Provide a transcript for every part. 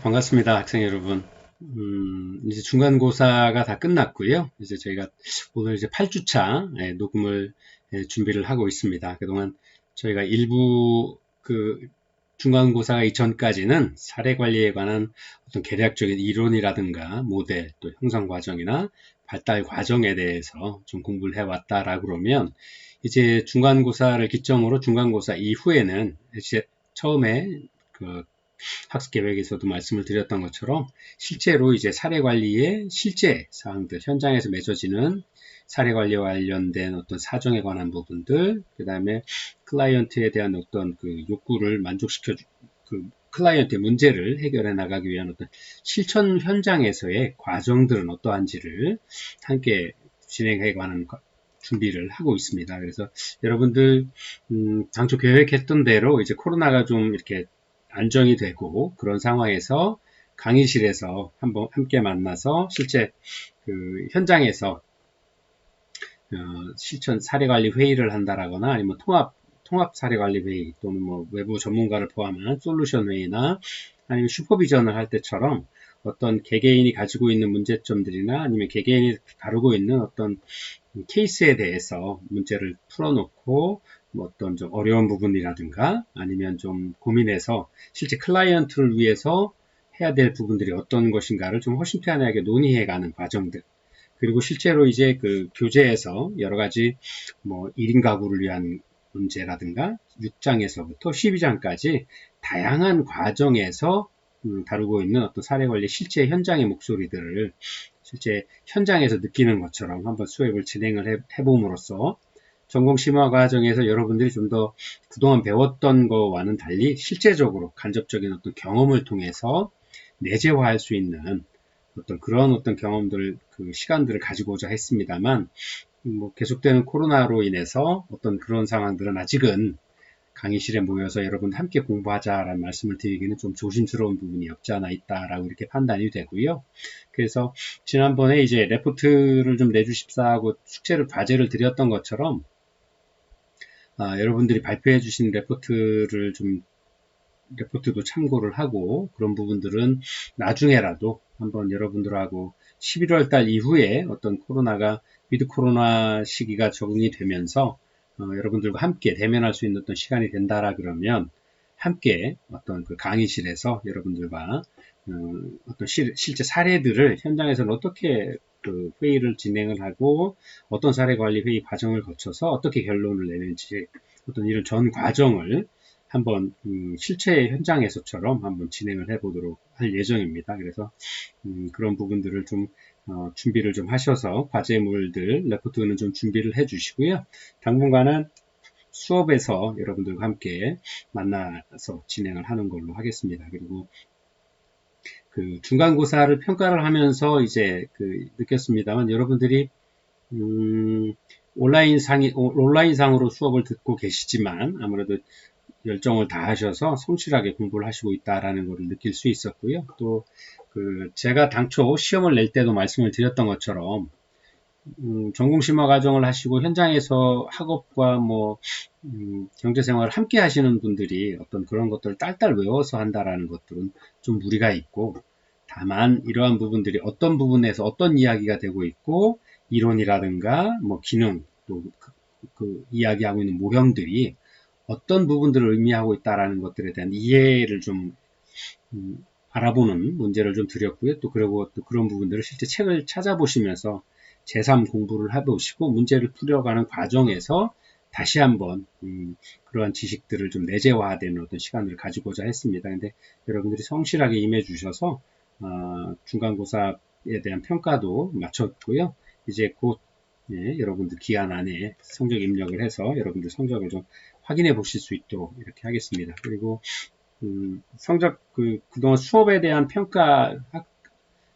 반갑습니다, 학생 여러분. 이제 중간고사가 다 끝났고요. 이제 저희가 오늘 이제 8주차 녹음을 준비를 하고 있습니다. 그동안 저희가 일부 중간고사가 이전까지는 사례관리에 관한 어떤 개략적인 이론이라든가 모델, 또 형성 과정이나 발달 과정에 대해서 좀 공부를 해왔다라고 그러면 이제 중간고사를 기점으로 중간고사 이후에는 이제 처음에 학습 계획에서도 말씀을 드렸던 것처럼 실제로 이제 사례 관리의 실제 사항들, 현장에서 맺어지는 사례 관리와 관련된 어떤 사정에 관한 부분들, 그 다음에 클라이언트에 대한 어떤 욕구를 만족시켜 클라이언트의 문제를 해결해 나가기 위한 어떤 실천 현장에서의 과정들은 어떠한지를 함께 진행해 가는 준비를 하고 있습니다. 그래서 여러분들 당초 계획했던 대로 이제 코로나가 좀 이렇게 안정이 되고 그런 상황에서 강의실에서 한번 함께 만나서 실제 현장에서 실천 사례관리 회의를 한다라거나 아니면 통합 사례관리 회의 또는 뭐 외부 전문가를 포함한 솔루션 회의나 아니면 슈퍼비전을 할 때처럼 어떤 개개인이 가지고 있는 문제점들이나 아니면 개개인이 다루고 있는 어떤 케이스에 대해서 문제를 풀어놓고 뭐 어떤 좀 어려운 부분이라든가 아니면 좀 고민해서 실제 클라이언트를 위해서 해야 될 부분들이 어떤 것인가를 좀 허심탄회하게 논의해가는 과정들, 그리고 실제로 이제 교재에서 여러 가지 뭐 1인 가구를 위한 문제라든가 6장에서부터 12장까지 다양한 과정에서 다루고 있는 어떤 사례관리 실제 현장의 목소리들을 실제 현장에서 느끼는 것처럼 한번 수업을 진행을 해봄으로써 전공 심화 과정에서 여러분들이 좀 더 그동안 배웠던 거와는 달리 실제적으로 간접적인 어떤 경험을 통해서 내재화할 수 있는 그런 어떤 경험들, 시간들을 가지고자 했습니다만, 뭐 계속되는 코로나로 인해서 어떤 그런 상황들은 아직은 강의실에 모여서 여러분 함께 공부하자라는 말씀을 드리기는 좀 조심스러운 부분이 없지 않아 있다라고 이렇게 판단이 되고요. 그래서 지난번에 이제 레포트를 좀 내주십사 하고 과제를 드렸던 것처럼 여러분들이 발표해 주신 레포트도 참고를 하고 그런 부분들은 나중에라도 한번 여러분들하고 11월 달 이후에 어떤 위드 코로나 시기가 적응이 되면서 여러분들과 함께 대면할 수 있는 어떤 시간이 된다라 그러면 함께 어떤 강의실에서 여러분들과 어떤 실제 사례들을 현장에서는 어떻게 회의를 진행을 하고 어떤 사례 관리 회의 과정을 거쳐서 어떻게 결론을 내는지 어떤 이런 전 과정을 한번 실제 현장에서처럼 한번 진행을 해보도록 할 예정입니다. 그래서 그런 부분들을 좀 준비를 좀 하셔서 과제물들, 레포트는 좀 준비를 해주시고요. 당분간은 수업에서 여러분들과 함께 만나서 진행을 하는 걸로 하겠습니다. 그리고 중간고사를 평가를 하면서 이제 느꼈습니다만 여러분들이 온라인상으로 수업을 듣고 계시지만 아무래도 열정을 다하셔서 성실하게 공부를 하시고 있다라는 것을 느낄 수 있었고요. 또 제가 당초 시험을 낼 때도 말씀을 드렸던 것처럼 전공심화 과정을 하시고 현장에서 학업과 경제생활을 함께 하시는 분들이 어떤 그런 것들을 딸딸 외워서 한다라는 것들은 좀 무리가 있고, 다만 이러한 부분들이 어떤 부분에서 어떤 이야기가 되고 있고 이론이라든가 기능 또 이야기하고 있는 모형들이 어떤 부분들을 의미하고 있다라는 것들에 대한 이해를 좀 알아보는 문제를 좀 드렸고요. 또 그런 부분들을 실제 책을 찾아보시면서 제3 공부를 해보시고 문제를 풀어가는 과정에서 다시 한번 그러한 지식들을 좀 내재화되는 어떤 시간을 가지고자 했습니다. 근데 여러분들이 성실하게 임해 주셔서 중간고사에 대한 평가도 마쳤고요. 이제 곧 여러분들 기한 안에 성적 입력을 해서 여러분들 성적을 좀 확인해 보실 수 있도록 이렇게 하겠습니다. 그리고 성적 그동안 수업에 대한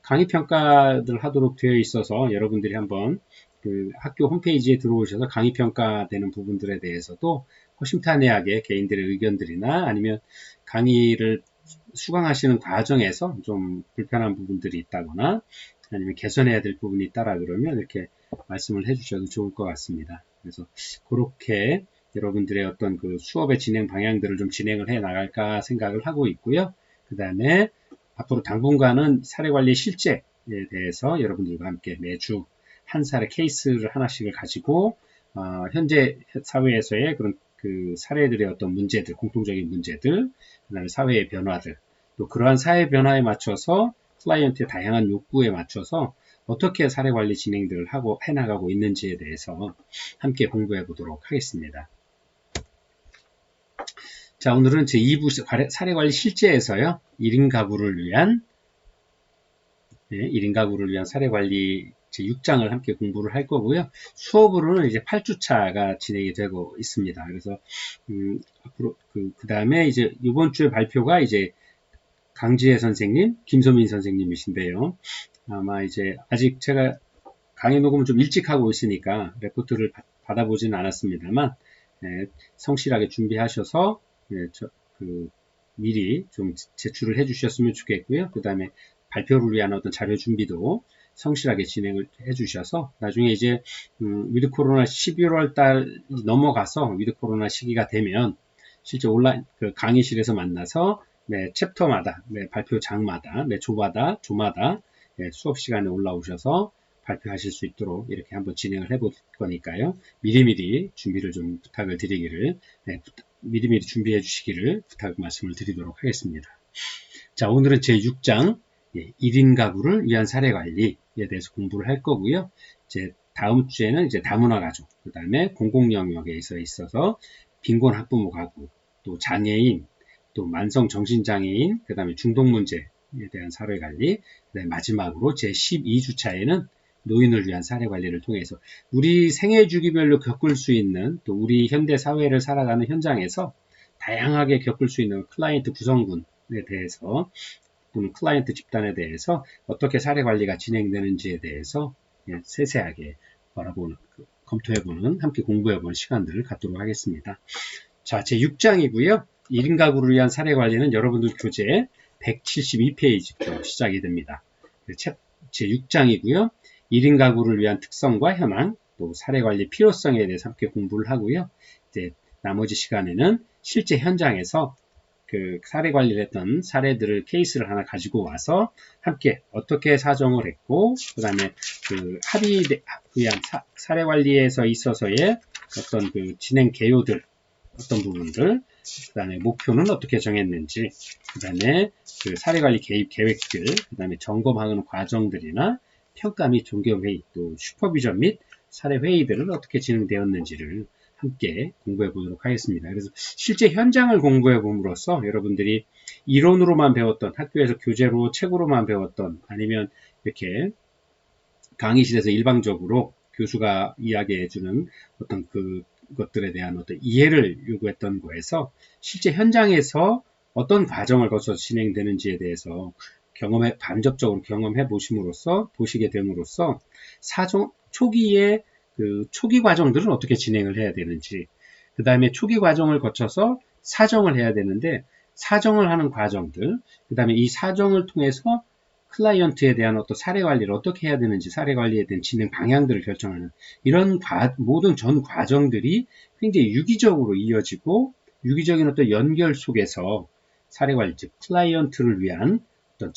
강의 평가를 하도록 되어 있어서 여러분들이 한번 학교 홈페이지에 들어오셔서 강의 평가되는 부분들에 대해서도 허심탄회하게 개인들의 의견들이나 아니면 강의를 수강하시는 과정에서 좀 불편한 부분들이 있다거나 아니면 개선해야 될 부분이 있다라 그러면 이렇게 말씀을 해주셔도 좋을 것 같습니다. 그래서 그렇게 여러분들의 어떤 수업의 진행 방향들을 좀 진행을 해 나갈까 생각을 하고 있고요. 그 다음에 앞으로 당분간은 사례관리 실제에 대해서 여러분들과 함께 매주 한 사례 케이스를 하나씩을 가지고 현재 사회에서의 그런 그 사례들의 어떤 문제들, 공통적인 문제들, 그다음에 사회의 변화들, 또 그러한 사회 변화에 맞춰서 클라이언트의 다양한 욕구에 맞춰서 어떻게 사례 관리 진행들을 하고 해나가고 있는지에 대해서 함께 공부해 보도록 하겠습니다. 자, 오늘은 제 2부 사례 관리 실제에서요, 1인 가구를 위한 1인 가구를 위한 사례 관리 제 6장을 함께 공부를 할 거고요. 수업으로는 이제 8주차가 진행이 되고 있습니다. 그래서 앞으로 그 다음에 이제 이번 주에 발표가 이제 강지혜 선생님, 김소민 선생님이신데요. 아마 이제 아직 제가 강의 녹음을 좀 일찍 하고 있으니까 레포트를 받아보지는 않았습니다만 성실하게 준비하셔서 미리 좀 제출을 해주셨으면 좋겠고요. 그 다음에 발표를 위한 어떤 자료 준비도 성실하게 진행을 해주셔서 나중에 이제 위드 코로나 11월 달 넘어가서 위드 코로나 시기가 되면 실제 온라인 강의실에서 만나서 매 챕터마다, 매 발표장마다, 매 조마다 수업 시간에 올라오셔서 발표하실 수 있도록 이렇게 한번 진행을 해볼 거니까요. 미리미리 준비를 좀 부탁을 드리기를, 미리미리 준비해 주시기를 말씀을 드리도록 하겠습니다. 자, 오늘은 제 6장 1인 가구를 위한 사례 관리에 대해서 공부를 할 거고요. 이제 다음 주에는 이제 다문화 가족, 그 다음에 공공 영역에 있어서 빈곤 학부모 가구, 또 장애인, 또 만성 정신장애인, 그 다음에 중독 문제에 대한 사례 관리, 그다음에 마지막으로 제 12주차에는 노인을 위한 사례 관리를 통해서 우리 생애 주기별로 겪을 수 있는, 또 우리 현대 사회를 살아가는 현장에서 다양하게 겪을 수 있는 클라이언트 구성군에 대해서 또는 클라이언트 집단에 대해서 어떻게 사례 관리가 진행되는지에 대해서 세세하게 검토해보는, 함께 공부해보는 시간들을 갖도록 하겠습니다. 자, 제 6장이고요. 1인 가구를 위한 사례 관리는 여러분들 교재 172페이지부터 시작이 됩니다. 제 6장이고요. 1인 가구를 위한 특성과 현황, 또 사례 관리 필요성에 대해서 함께 공부를 하고요. 이제 나머지 시간에는 실제 현장에서 그 사례 관리를 했던 사례들을 케이스를 하나 가지고 와서 함께 어떻게 사정을 했고, 그 다음에 그 합의에 의한 사례 관리에서 있어서의 어떤 그 진행 개요들, 어떤 부분들, 그 다음에 목표는 어떻게 정했는지, 그 다음에 그 사례관리 개입 계획들, 그 다음에 점검하는 과정들이나 평가 및 종교회의, 또 슈퍼비전 및 사례회의들은 어떻게 진행되었는지를 함께 공부해 보도록 하겠습니다. 그래서 실제 현장을 공부해 봄으로써 여러분들이 이론으로만 배웠던, 학교에서 교재로 책으로만 배웠던, 아니면 이렇게 강의실에서 일방적으로 교수가 이야기해주는 어떤 그것들에 대한 어떤 이해를 요구했던 거에서 실제 현장에서 어떤 과정을 거쳐서 진행되는지에 대해서 간접적으로 경험해 보시게 됨으로써 초기에 그 초기 과정들은 어떻게 진행을 해야 되는지, 그 다음에 초기 과정을 거쳐서 사정을 해야 되는데 사정을 하는 과정들, 그 다음에 이 사정을 통해서 클라이언트에 대한 어떤 사례 관리를 어떻게 해야 되는지, 사례 관리에 대한 진행 방향들을 결정하는 이런 모든 전 과정들이 굉장히 유기적으로 이어지고 유기적인 어떤 연결 속에서 사례 관리, 즉 클라이언트를 위한 어떤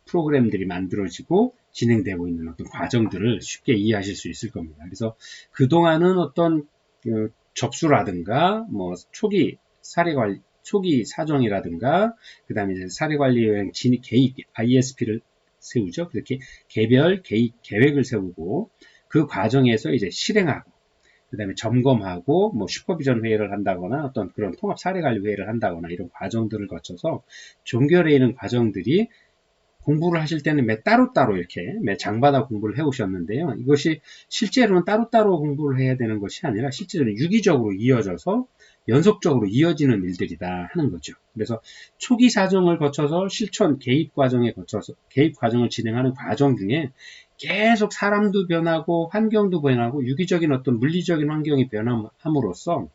프로그램들이 만들어지고 진행되고 있는 어떤 과정들을 쉽게 이해하실 수 있을 겁니다. 그래서 그동안은 어떤 접수라든가 뭐 초기 사례 관리, 초기 사정이라든가, 그 다음에 이제 사례 관리 여행 개입 ISP를 세우죠. 그렇게 개별 개입 계획을 세우고 그 과정에서 이제 실행하고, 그 다음에 점검하고, 뭐 슈퍼비전 회의를 한다거나 어떤 그런 통합 사례 관리 회의를 한다거나 이런 과정들을 거쳐서 종결해 있는 과정들이 공부를 하실 때는 매 따로따로 이렇게 매 장마다 공부를 해오셨는데요. 이것이 실제로는 따로따로 공부를 해야 되는 것이 아니라 실제로는 유기적으로 이어져서 연속적으로 이어지는 일들이다 하는 거죠. 그래서 초기 사정을 거쳐서 실천 개입 과정을 진행하는 과정 중에 계속 사람도 변하고 환경도 변하고 유기적인 어떤 물리적인 환경이 변함으로써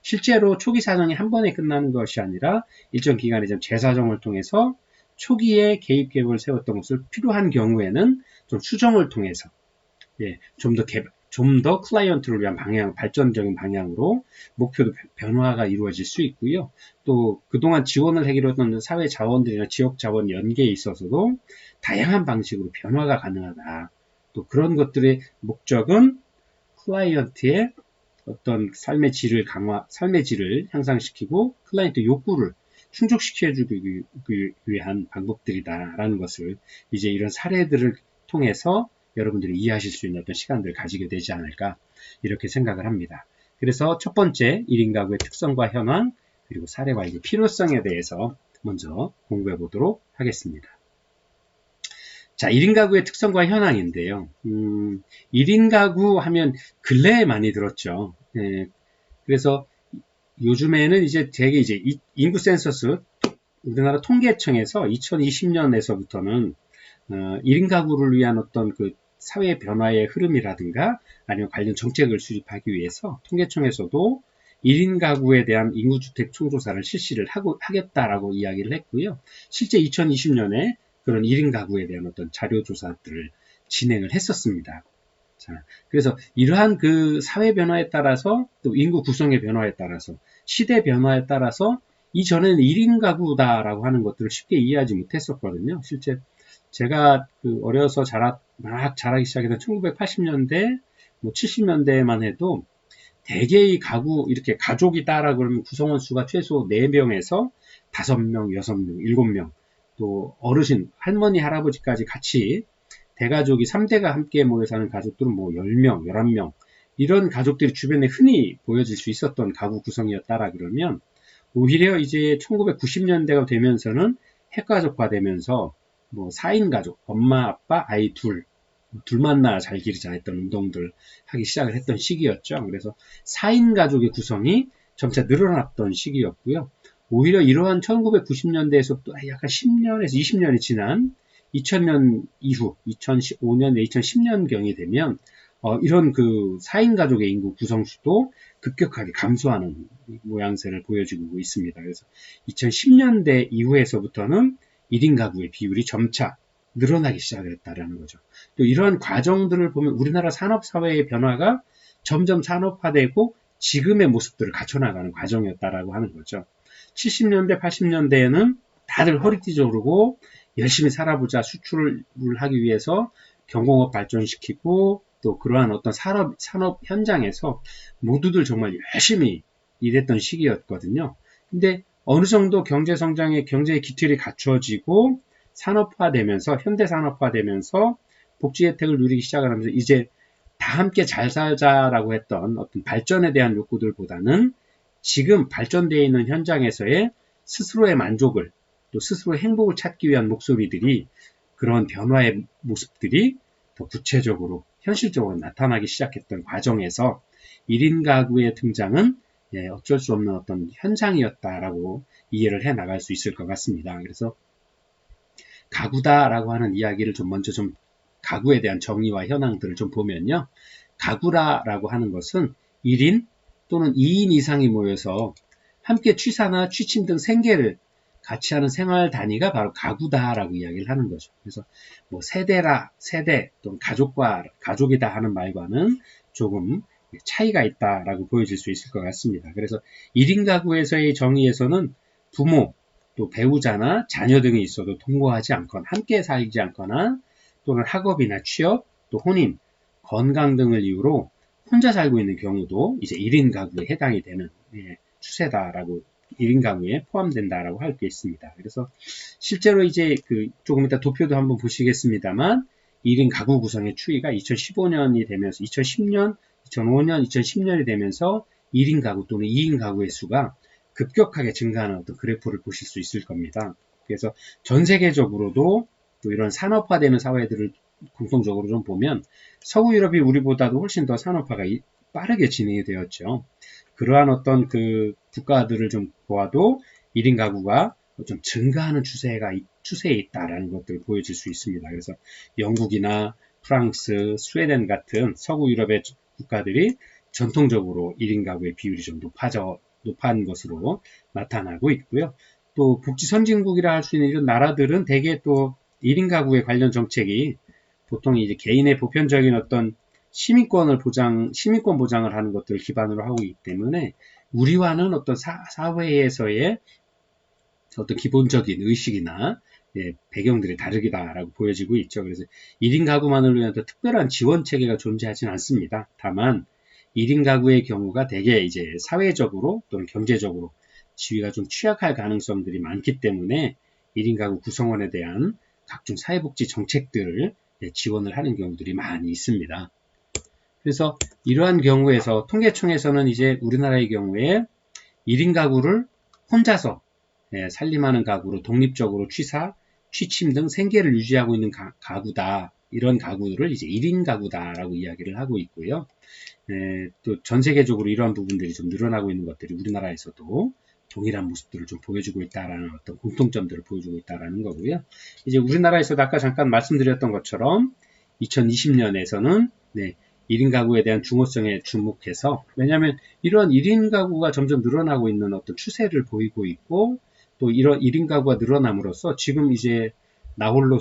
실제로 초기 사정이 한 번에 끝나는 것이 아니라 일정 기간의 재사정을 통해서 초기에 개입 계획을 세웠던 것을 필요한 경우에는 좀 수정을 통해서 좀 더 좀 더 클라이언트를 위한 방향, 발전적인 방향으로 목표도 변화가 이루어질 수 있고요. 또 그동안 지원을 하기로 했던 사회 자원들이나 지역 자원 연계에 있어서도 다양한 방식으로 변화가 가능하다. 또 그런 것들의 목적은 클라이언트의 어떤 삶의 질을 향상시키고 클라이언트 욕구를 충족시켜주기 위한 방법들이다라는 것을 이제 이런 사례들을 통해서 여러분들이 이해하실 수 있는 어떤 시간들을 가지게 되지 않을까 이렇게 생각을 합니다. 그래서 첫 번째 1인 가구의 특성과 현황 그리고 사례 관리 필요성에 대해서 먼저 공부해 보도록 하겠습니다. 자, 1인 가구의 특성과 현황인데요. 1인 가구 하면 근래에 많이 들었죠. 그래서 요즘에는 이제 되게 이제 인구 센서스 우리나라 통계청에서 2020년에서부터는 1인 가구를 위한 어떤 그 사회 변화의 흐름이라든가 아니면 관련 정책을 수립하기 위해서 통계청에서도 1인 가구에 대한 인구주택 총조사를 실시를 하겠다라고 이야기를 했고요. 실제 2020년에 그런 1인 가구에 대한 어떤 자료조사들을 진행을 했었습니다. 자, 그래서 이러한 그 사회 변화에 따라서 또 인구 구성의 변화에 따라서 시대 변화에 따라서 이전에는 1인 가구다라고 하는 것들을 쉽게 이해하지 못했었거든요. 실제 제가 그 어려서 막 자라기 시작했던 1980년대, 뭐 70년대만 해도 대개의 가구, 이렇게 가족이다라고 그러면 구성원 수가 최소 4명에서 5명, 6명, 7명, 또 어르신, 할머니, 할아버지까지 같이 대가족이 3대가 함께 모여 사는 가족들은 뭐 10명, 11명, 이런 가족들이 주변에 흔히 보여질 수 있었던 가구 구성이었다라 그러면 오히려 이제 1990년대가 되면서는 핵가족화되면서 뭐 4인 가족, 엄마, 아빠, 아이 둘만 잘 기르자 했던 운동들 하기 시작을 했던 시기였죠. 그래서 4인 가족의 구성이 점차 늘어났던 시기였고요. 오히려 이러한 1990년대에서부터 약간 10년에서 20년이 지난 2000년 이후, 2015년, 2010년경이 되면 이런 그 4인 가족의 인구 구성수도 급격하게 감소하는 모양새를 보여주고 있습니다. 그래서 2010년대 이후에서부터는 1인 가구의 비율이 점차 늘어나기 시작을 했다라는 거죠. 또 이러한 과정들을 보면 우리나라 산업사회의 변화가 점점 산업화되고 지금의 모습들을 갖춰나가는 과정이었다라고 하는 거죠. 70년대, 80년대에는 다들 허리띠 조르고 열심히 살아보자 수출을 하기 위해서 경공업 발전시키고 또 그러한 어떤 산업 현장에서 모두들 정말 열심히 일했던 시기였거든요. 근데 어느 정도 경제성장의 경제의 기틀이 갖춰지고 산업화되면서 현대산업화되면서 복지 혜택을 누리기 시작하면서 이제 다 함께 잘 살자라고 했던 어떤 발전에 대한 욕구들보다는 지금 발전되어 있는 현장에서의 스스로의 만족을 또 스스로의 행복을 찾기 위한 목소리들이 그런 변화의 모습들이 더 구체적으로 현실적으로 나타나기 시작했던 과정에서 1인 가구의 등장은 어쩔 수 없는 어떤 현상이었다라고 이해를 해 나갈 수 있을 것 같습니다. 그래서 가구다라고 하는 이야기를 먼저 가구에 대한 정의와 현황들을 좀 보면요. 가구라고 하는 것은 1인 또는 2인 이상이 모여서 함께 취사나 취침 등 생계를 같이 하는 생활 단위가 바로 가구다라고 이야기를 하는 거죠. 그래서 뭐 세대 또는 가족이다 하는 말과는 조금 차이가 있다라고 보여질 수 있을 것 같습니다. 그래서 1인 가구에서의 정의에서는 부모, 또 배우자나 자녀 등이 있어도 동거하지 않거나 함께 살지 않거나 또는 학업이나 취업, 또 혼인, 건강 등을 이유로 혼자 살고 있는 경우도 이제 1인 가구에 해당이 되는 추세다라고 1인 가구에 포함된다라고 할 수 있습니다. 그래서 실제로 이제 조금 이따 도표도 한번 보시겠습니다만 1인 가구 구성의 추이가 2015년이 되면서 2010년, 2005년, 2010년이 되면서 1인 가구 또는 2인 가구의 수가 급격하게 증가하는 어떤 그래프를 보실 수 있을 겁니다. 그래서 전 세계적으로도 또 이런 산업화되는 사회들을 공통적으로 좀 보면 서구 유럽이 우리보다도 훨씬 더 산업화가 빠르게 진행이 되었죠. 그러한 어떤 그 국가들을 좀 보아도 1인 가구가 좀 증가하는 추세에 있다라는 것들을 보여줄 수 있습니다. 그래서 영국이나 프랑스, 스웨덴 같은 서구 유럽의 국가들이 전통적으로 1인 가구의 비율이 좀 높은 것으로 나타나고 있고요. 또 복지 선진국이라 할 수 있는 이런 나라들은 대개 또 1인 가구에 관련 정책이 보통 이제 개인의 보편적인 어떤 시민권 보장을 하는 것들을 기반으로 하고 있기 때문에 우리와는 어떤 사회에서의 어떤 기본적인 의식이나 배경들이 다르다라고 보여지고 있죠. 그래서 1인 가구만을 위한 특별한 지원 체계가 존재하지는 않습니다. 다만 1인 가구의 경우가 대개 이제 사회적으로 또는 경제적으로 지위가 좀 취약할 가능성들이 많기 때문에 1인 가구 구성원에 대한 각종 사회복지 정책들을 지원을 하는 경우들이 많이 있습니다. 그래서 이러한 경우에서 통계청에서는 이제 우리나라의 경우에 1인 가구를 혼자서 살림하는 가구로 독립적으로 취사, 취침 등 생계를 유지하고 있는 가구다. 이런 가구를 이제 1인 가구다라고 이야기를 하고 있고요. 또 전 세계적으로 이러한 부분들이 좀 늘어나고 있는 것들이 우리나라에서도 동일한 모습들을 좀 보여주고 있다라는 어떤 공통점들을 보여주고 있다라는 거고요. 이제 우리나라에서도 아까 잠깐 말씀드렸던 것처럼 2020년에서는 1인 가구에 대한 중요성에 주목해서, 왜냐하면 이런 1인 가구가 점점 늘어나고 있는 어떤 추세를 보이고 있고, 또 이런 1인 가구가 늘어남으로써 지금 이제 나홀로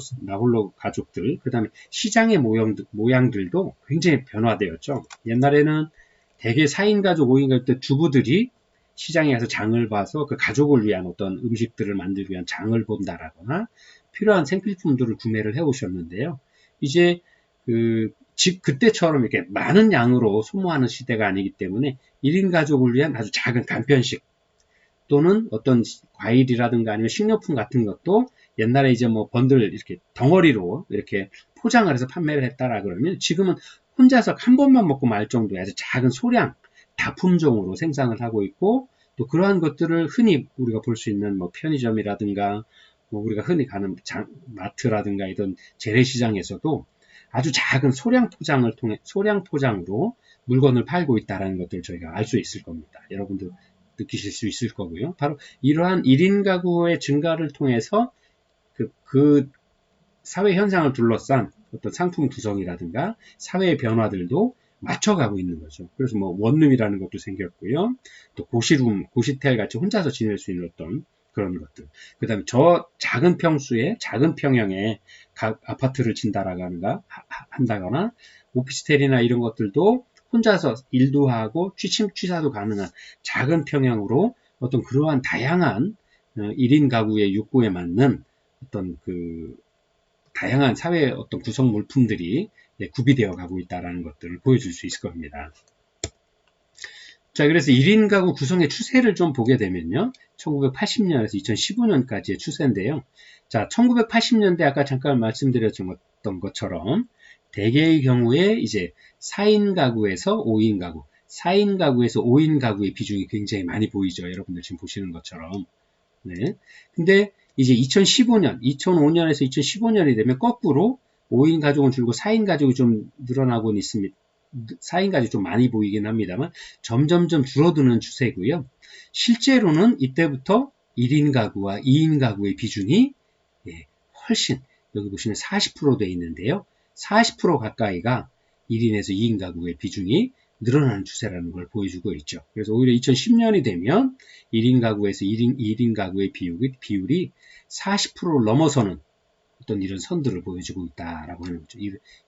가족들, 그 다음에 시장의 모양들도 굉장히 변화되었죠. 옛날에는 대개 4인 가족, 5인 가족 때 주부들이 시장에 가서 장을 봐서 그 가족을 위한 어떤 음식들을 만들기 위한 장을 본다라거나 필요한 생필품들을 구매를 해 오셨는데요. 이제 그때처럼 이렇게 많은 양으로 소모하는 시대가 아니기 때문에 1인 가족을 위한 아주 작은 간편식 또는 어떤 과일이라든가 아니면 식료품 같은 것도 옛날에 이제 뭐 번들 이렇게 덩어리로 이렇게 포장을 해서 판매를 했다라 그러면 지금은 혼자서 한 번만 먹고 말 정도의 아주 작은 소량 다품종으로 생산을 하고 있고, 또 그러한 것들을 흔히 우리가 볼 수 있는 뭐 편의점이라든가 뭐 우리가 흔히 가는 마트라든가 이런 재래시장에서도 아주 작은 소량 포장으로 물건을 팔고 있다는 것들을 저희가 알 수 있을 겁니다. 여러분도 느끼실 수 있을 거고요. 바로 이러한 1인 가구의 증가를 통해서 그 사회 현상을 둘러싼 어떤 상품 구성이라든가 사회의 변화들도 맞춰가고 있는 거죠. 그래서 뭐 원룸이라는 것도 생겼고요. 또 고시텔 같이 혼자서 지낼 수 있는 어떤 그런 것들. 그 다음에 저 작은 평수에, 작은 평형에 아파트를 한다거나, 오피스텔이나 이런 것들도 혼자서 일도 하고 취사도 가능한 작은 평형으로 어떤 그러한 다양한 1인 가구의 욕구에 맞는 어떤 다양한 사회의 어떤 구성 물품들이 구비되어 가고 있다는 것들을 보여줄 수 있을 겁니다. 자, 그래서 1인 가구 구성의 추세를 좀 보게 되면요. 1980년에서 2015년까지의 추세인데요. 자, 1980년대 아까 잠깐 말씀드렸던 것처럼 대개의 경우에 이제 4인 가구에서 5인 가구, 4인 가구에서 5인 가구의 비중이 굉장히 많이 보이죠. 여러분들 지금 보시는 것처럼. 네. 근데 이제 2005년에서 2015년이 되면 거꾸로 5인 가족은 줄고 4인 가족이 좀 늘어나고 있습니다. 4인 가족이 좀 많이 보이긴 합니다만 점점점 줄어드는 추세고요. 실제로는 이때부터 1인 가구와 2인 가구의 비중이 훨씬, 여기 보시면 40% 되어 있는데요. 40% 가까이가 1인에서 2인 가구의 비중이 늘어나는 추세라는 걸 보여주고 있죠. 그래서 오히려 2010년이 되면 1인 가구에서 1인 가구의 비율이 40%를 넘어서는 어떤 이런 선들을 보여주고 있다라고 하는 거죠.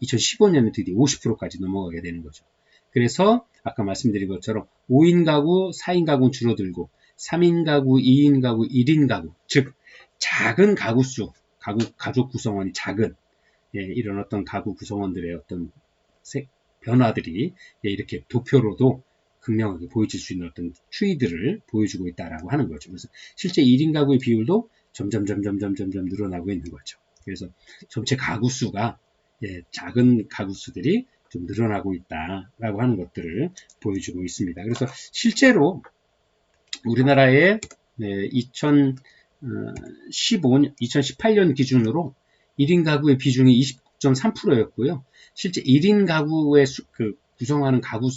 2015년에 드디어 50%까지 넘어가게 되는 거죠. 그래서 아까 말씀드린 것처럼 5인 가구, 4인 가구는 줄어들고 3인 가구, 2인 가구, 1인 가구, 즉 작은 가구 가족 구성원이 작은 이런 어떤 가구 구성원들의 어떤 변화들이 이렇게 도표로도 극명하게 보여질 수 있는 어떤 추이들을 보여주고 있다라고 하는 거죠. 그래서 실제 1인 가구의 비율도 점점 늘어나고 있는 거죠. 그래서 전체 가구 수가 작은 가구 수들이 좀 늘어나고 있다라고 하는 것들을 보여주고 있습니다. 그래서 실제로 우리나라의 2018년 기준으로 1인 가구의 비중이 20.3%였고요. 실제 1인 가구의 구성하는 가구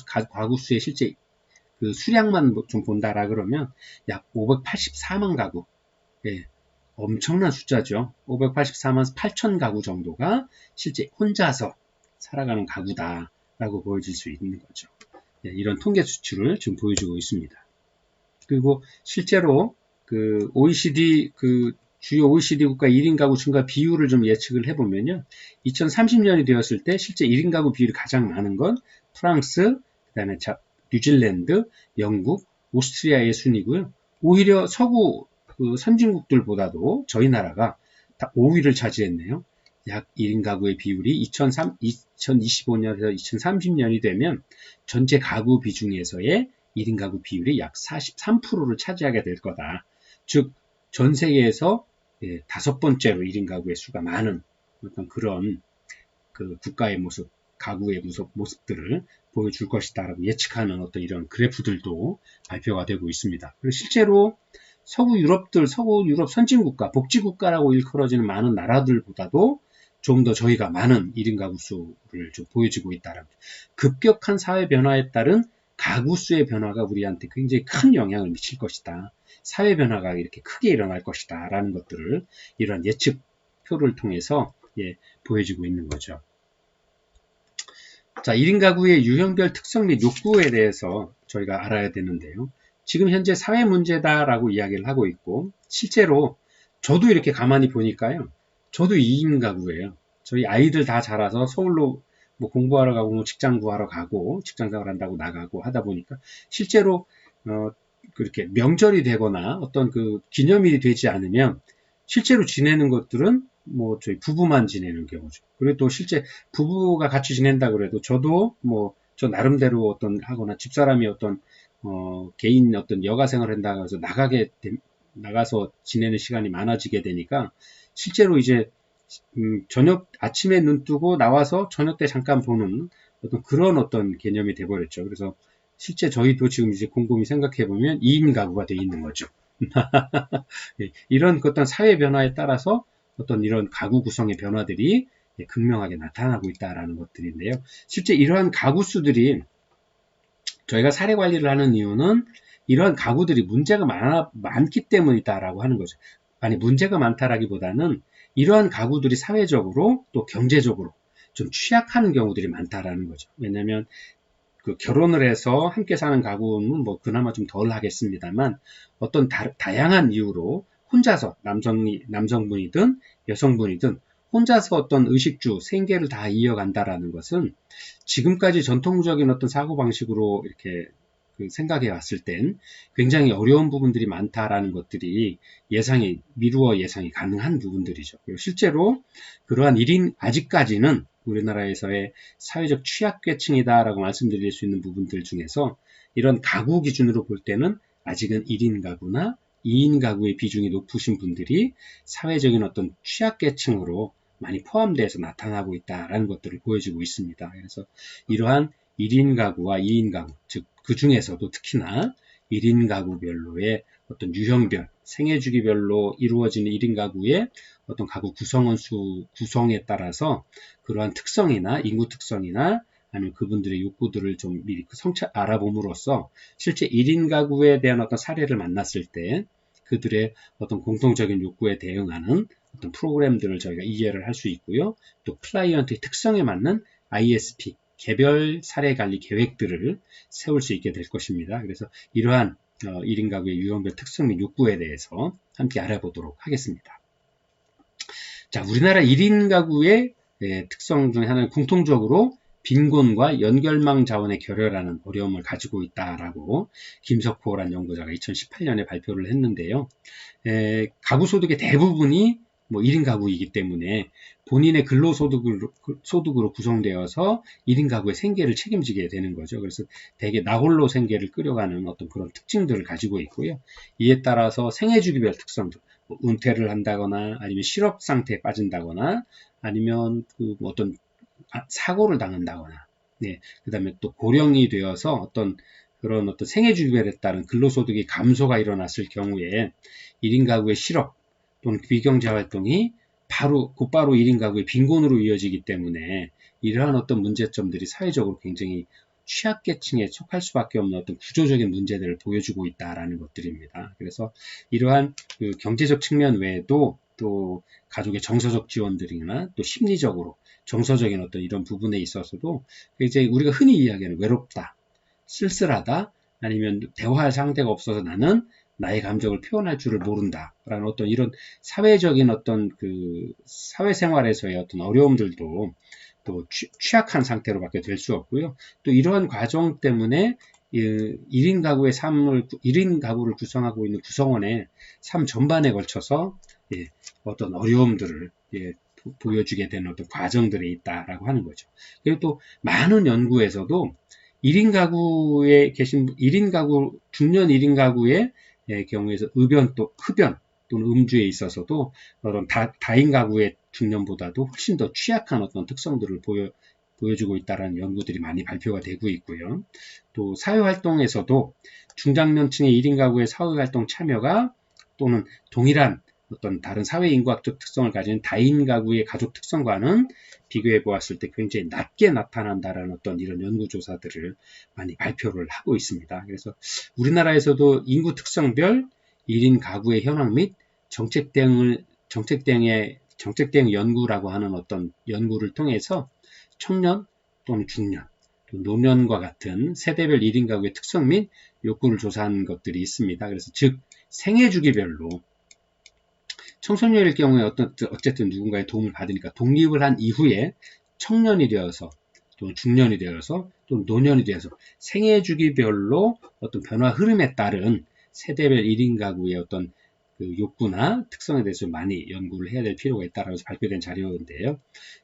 수의 실제 수량만 좀 본다라 그러면 약 584만 가구. 엄청난 숫자죠. 584만 8천 가구 정도가 실제 혼자서 살아가는 가구다라고 보여질 수 있는 거죠. 이런 통계 수치를 지금 보여주고 있습니다. 그리고 실제로 OECD 주요 OECD 국가 1인 가구 증가 비율을 좀 예측을 해보면요. 2030년이 되었을 때 실제 1인 가구 비율이 가장 많은 건 프랑스, 그다음에 뉴질랜드, 영국, 오스트리아의 순이고요. 오히려 서구 그 선진국들보다도 저희 나라가 다 5위를 차지했네요. 약 1인 가구의 비율이 2025년에서 2030년이 되면 전체 가구 비중에서의 1인 가구 비율이 약 43%를 차지하게 될 거다. 즉, 전 세계에서 5번째로 1인 가구의 수가 많은 어떤 그런 그 국가의 모습, 가구의 모습들을 보여줄 것이다라고 예측하는 어떤 이런 그래프들도 발표가 되고 있습니다. 그리고 실제로 서구 유럽 선진국가, 복지국가라고 일컬어지는 많은 나라들보다도 좀 더 저희가 많은 1인 가구 수를 좀 보여지고 있다라는 급격한 사회 변화에 따른 가구 수의 변화가 우리한테 굉장히 큰 영향을 미칠 것이다. 사회 변화가 이렇게 크게 일어날 것이다. 라는 것들을 이런 예측표를 통해서 보여지고 있는 거죠. 자, 1인 가구의 유형별 특성 및 욕구에 대해서 저희가 알아야 되는데요. 지금 현재 사회 문제다라고 이야기를 하고 있고, 실제로 저도 이렇게 가만히 보니까요. 저도 2인 가구예요. 저희 아이들 다 자라서 서울로 뭐 공부하러 가고, 뭐 직장 구하러 가고, 직장 생활 한다고 나가고 하다 보니까, 실제로, 그렇게 명절이 되거나 어떤 그 기념일이 되지 않으면, 실제로 지내는 것들은 뭐 저희 부부만 지내는 경우죠. 그리고 또 실제 부부가 같이 지낸다 그래도 저도 뭐 저 나름대로 어떤 하거나 집사람이 어떤 개인 어떤 여가 생활을 한다고 해서 나가서 지내는 시간이 많아지게 되니까 실제로 이제 저녁 아침에 눈 뜨고 나와서 저녁 때 잠깐 보는 어떤 그런 어떤 개념이 돼버렸죠. 그래서 실제 저희도 지금 이제 곰곰이 생각해 보면 2인 가구가 돼 있는 거죠. 이런 어떤 사회 변화에 따라서 어떤 이런 가구 구성의 변화들이 극명하게 나타나고 있다라는 것들인데요. 실제 이러한 가구 수들이 저희가 사례 관리를 하는 이유는 이러한 가구들이 문제가 많기 때문이다라고 하는 거죠. 아니, 문제가 많다라기보다는 이러한 가구들이 사회적으로 또 경제적으로 좀 취약하는 경우들이 많다라는 거죠. 왜냐하면 그 결혼을 해서 함께 사는 가구는 뭐 그나마 좀 덜 하겠습니다만 어떤 다양한 이유로 혼자서 남성분이든 여성분이든 혼자서 어떤 의식주, 생계를 다 이어간다라는 것은 지금까지 전통적인 어떤 사고방식으로 이렇게 생각해 왔을 땐 굉장히 어려운 부분들이 많다라는 것들이 미루어 예상이 가능한 부분들이죠. 그리고 실제로 그러한 아직까지는 우리나라에서의 사회적 취약계층이다라고 말씀드릴 수 있는 부분들 중에서 이런 가구 기준으로 볼 때는 아직은 1인 가구나 2인 가구의 비중이 높으신 분들이 사회적인 어떤 취약계층으로 많이 포함돼서 나타나고 있다라는 것들을 보여주고 있습니다. 그래서 이러한 1인 가구와 2인 가구, 즉 그 중에서도 특히나 1인 가구별로의 어떤 유형별, 생애주기별로 이루어지는 1인 가구의 어떤 가구 구성에 따라서 그러한 특성이나 인구 특성이나 아니면 그분들의 욕구들을 좀 미리 알아봄으로써 실제 1인 가구에 대한 어떤 사례를 만났을 때 그들의 어떤 공통적인 욕구에 대응하는 어떤 프로그램들을 저희가 이해를 할 수 있고요. 또 클라이언트의 특성에 맞는 ISP, 개별 사례 관리 계획들을 세울 수 있게 될 것입니다. 그래서 이러한 1인 가구의 유형별 특성 및 욕구에 대해서 함께 알아보도록 하겠습니다. 자, 우리나라 1인 가구의 특성 중에 하나는 공통적으로 빈곤과 연결망 자원의 결여라는 어려움을 가지고 있다라고 김석호라는 연구자가 2018년에 발표를 했는데요. 가구 소득의 대부분이 뭐 1인 가구이기 때문에 본인의 근로소득으로 구성되어서 1인 가구의 생계를 책임지게 되는 거죠. 그래서 대개 나홀로 생계를 끌어가는 어떤 그런 특징들을 가지고 있고요. 이에 따라서 생애주기별 특성들, 뭐 은퇴를 한다거나 아니면 실업 상태에 빠진다거나 아니면 어떤 사고를 당한다거나, 그 다음에 또 고령이 되어서 어떤 생애주기별에 따른 근로소득의 감소가 일어났을 경우에 1인 가구의 실업 또는 비경제 활동이 곧바로 1인 가구의 빈곤으로 이어지기 때문에 이러한 어떤 문제점들이 사회적으로 굉장히 취약계층에 속할 수밖에 없는 어떤 구조적인 문제들을 보여주고 있다라는 것들입니다. 그래서 이러한 경제적 측면 외에도 또 가족의 정서적 지원들이나 또 심리적으로 정서적인 어떤 이런 부분에 있어서도 굉장히 우리가 흔히 이야기하는 외롭다, 쓸쓸하다, 아니면 대화할 상대가 없어서 나는 나의 감정을 표현할 줄을 모른다라는 어떤 이런 사회적인 어떤 그 사회생활에서의 어떤 어려움들도 또 취약한 상태로밖에 될 수 없고요. 또 이러한 과정 때문에 1인 가구를 구성하고 있는 구성원의 삶 전반에 걸쳐서 어떤 어려움들을 보여주게 되는 어떤 과정들이 있다라고 하는 거죠. 그리고 또 많은 연구에서도 1인 가구에 계신 1인 가구 중년 1인 가구의 경우에서 흡연 또는 음주에 있어서도 그런 다인 가구의 중년보다도 훨씬 더 취약한 어떤 특성들을 보여주고 있다는 연구들이 많이 발표가 되고 있고요. 또 사회활동에서도 중장년층의 1인 가구의 사회활동 참여가 또는 동일한 어떤 다른 사회인구학적 특성을 가진 다인 가구의 가족 특성과는 비교해 보았을 때 굉장히 낮게 나타난다라는 어떤 이런 연구조사들을 많이 발표를 하고 있습니다. 그래서 우리나라에서도 인구 특성별 1인 가구의 현황 및 정책 대응 연구라고 하는 어떤 연구를 통해서 청년 또는 중년, 또 노년과 같은 세대별 1인 가구의 특성 및 욕구를 조사한 것들이 있습니다. 그래서 즉 생애 주기별로 청소년일 경우에 어쨌든 누군가의 도움을 받으니까 독립을 한 이후에 청년이 되어서 또 중년이 되어서 또 노년이 되어서 생애 주기별로 어떤 변화 흐름에 따른 세대별 1인 가구의 어떤 그 욕구나 특성에 대해서 많이 연구를 해야 될 필요가 있다라고 발표된 자료인데요.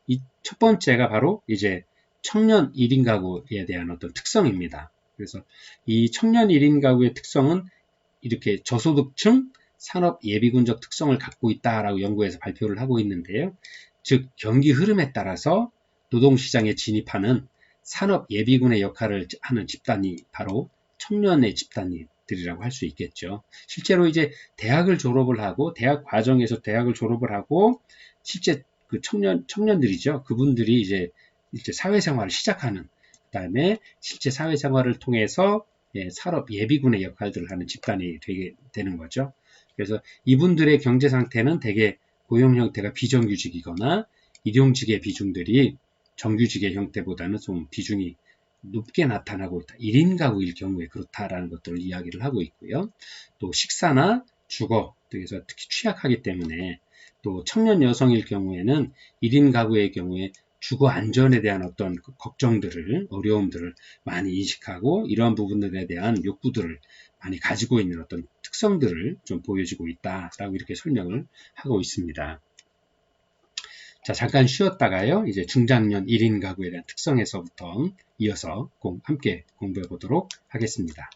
이 첫 번째가 바로 이제 청년 1인 가구에 대한 어떤 특성입니다. 그래서 이 청년 1인 가구의 특성은 이렇게 저소득층 산업 예비군적 특성을 갖고 있다라고 연구에서 발표를 하고 있는데요. 즉 경기 흐름에 따라서 노동시장에 진입하는 산업 예비군의 역할을 하는 집단이 바로 청년의 집단들이라고 할 수 있겠죠. 실제로 이제 대학을 졸업을 하고 대학 과정에서 대학을 졸업을 하고 실제 그 청년들이죠. 그분들이 이제 사회생활을 시작하는 그다음에 실제 사회생활을 통해서 산업 예비군의 역할들을 하는 집단이 되게 되는 거죠. 그래서 이분들의 경제 상태는 대개 고용 형태가 비정규직이거나 일용직의 비중들이 정규직의 형태보다는 좀 비중이 높게 나타나고 있다. 1인 가구일 경우에 그렇다라는 것들을 이야기를 하고 있고요. 또 식사나 주거 등에서 특히 취약하기 때문에 또 청년 여성일 경우에는 1인 가구의 경우에 주거 안전에 대한 어떤 걱정들을, 어려움들을 많이 인식하고 이러한 부분들에 대한 욕구들을 많이 가지고 있는 어떤 특성들을 좀 보여주고 있다라고 이렇게 설명을 하고 있습니다. 자, 잠깐 쉬었다가요. 이제 중장년 1인 가구에 대한 특성에서부터 이어서 함께 공부해 보도록 하겠습니다.